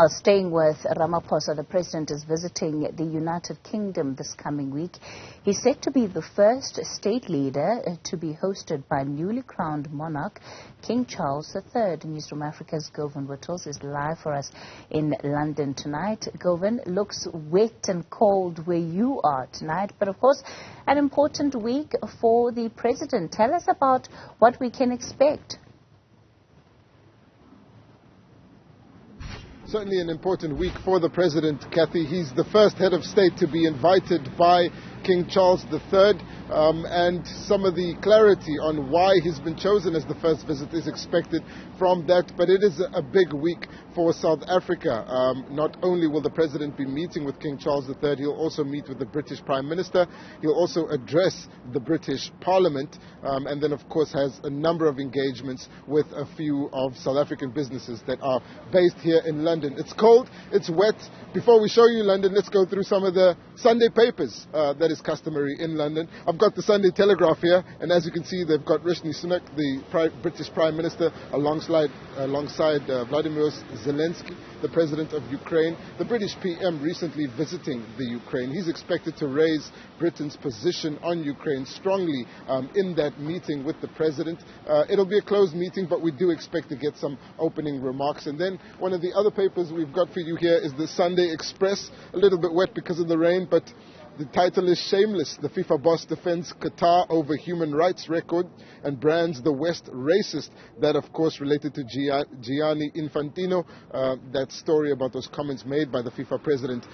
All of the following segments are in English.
Staying with Ramaphosa, the president is visiting the United Kingdom this coming week. He's set to be the first state leader to be hosted by newly crowned monarch King Charles III. Newzroom Afrika's Govan Whittles is live for us in London tonight. Govan, looks wet and cold where you are tonight, but of course an important week for the president. Tell us about what we can expect. Certainly an important week for the president, Kathy. He's the first head of state to be invited by King Charles III, and some of the clarity on why he's been chosen as the first visit is expected from that. But it is a big week for South Africa. Not only will the president be meeting with King Charles III, he'll also meet with the British Prime Minister. He'll also address the British Parliament, and then of course has a number of engagements with a few of South African businesses that are based here in London. It's cold, it's wet. Before we show you London, let's go through some of the Sunday papers that is customary in London. I've got the Sunday Telegraph here, and as you can see, they've got Rishi Sunak, the British Prime Minister, alongside Vladimir Zelensky, the President of Ukraine. The British PM recently visiting the Ukraine. He's expected to raise Britain's position on Ukraine strongly in that meeting with the President. It'll be a closed meeting, but we do expect to get some opening remarks. And then one of the other papers we've got for you here is the Sunday Express. A little bit wet because of the rain, but the title is Shameless. The FIFA boss defends Qatar over human rights record and brands the West racist. That, of course, related to Gianni Infantino. That story about those comments made by the FIFA president.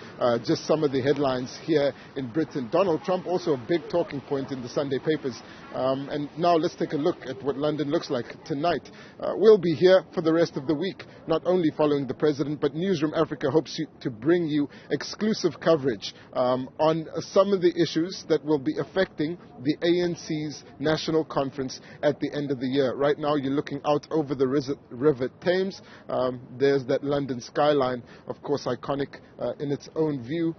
Just some of the headlines here in Britain. Donald Trump, also a big talking point in the Sunday papers. And now let's take a look at what London looks like tonight. We'll be here for the rest of the week, not only following the president, but Newzroom Afrika hopes to bring you exclusive coverage on some of the issues that will be affecting the ANC's national conference at the end of the year. Right now, you're looking out over the River Thames. There's that London skyline, of course, iconic in its own view.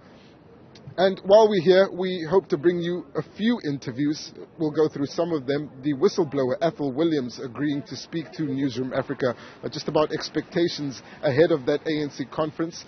And while we're here, we hope to bring you a few interviews. We'll go through some of them. The whistleblower, Ethel Williams, agreeing to speak to Newzroom Afrika just about expectations ahead of that ANC conference,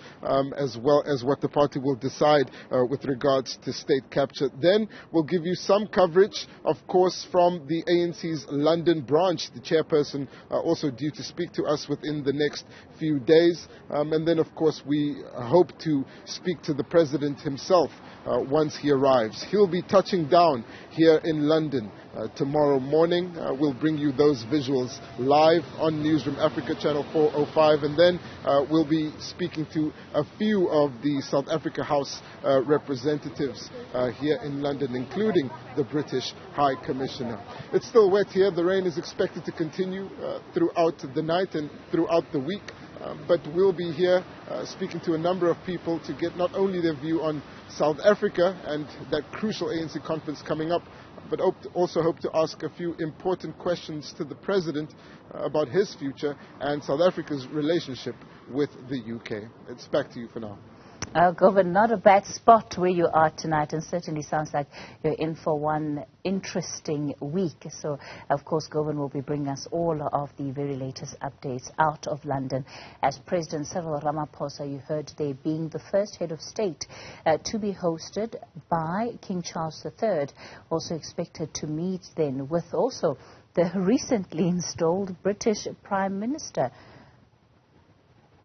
as well as what the party will decide with regards to state capture. Then we'll give you some coverage, of course, from the ANC's London branch. The chairperson also due to speak to us within the next few days. And then, of course, we hope to speak to the president himself once he arrives. He'll be touching down here in London tomorrow morning. We'll bring you those visuals live on Newzroom Afrika channel 405, and then we'll be speaking to a few of the South Africa House representatives here in London, including the British High Commissioner. It's still wet here. The rain is expected to continue throughout the night and throughout the week. But we'll be here speaking to a number of people to get not only their view on South Africa and that crucial ANC conference coming up, but also hope to ask a few important questions to the president about his future and South Africa's relationship with the UK. It's back to you for now. Govan, not a bad spot where you are tonight, and certainly sounds like you're in for one interesting week. So, of course, Govan will be bringing us all of the very latest updates out of London. As President Cyril Ramaphosa, you heard there, being the first head of state to be hosted by King Charles III, also expected to meet then with also the recently installed British Prime Minister.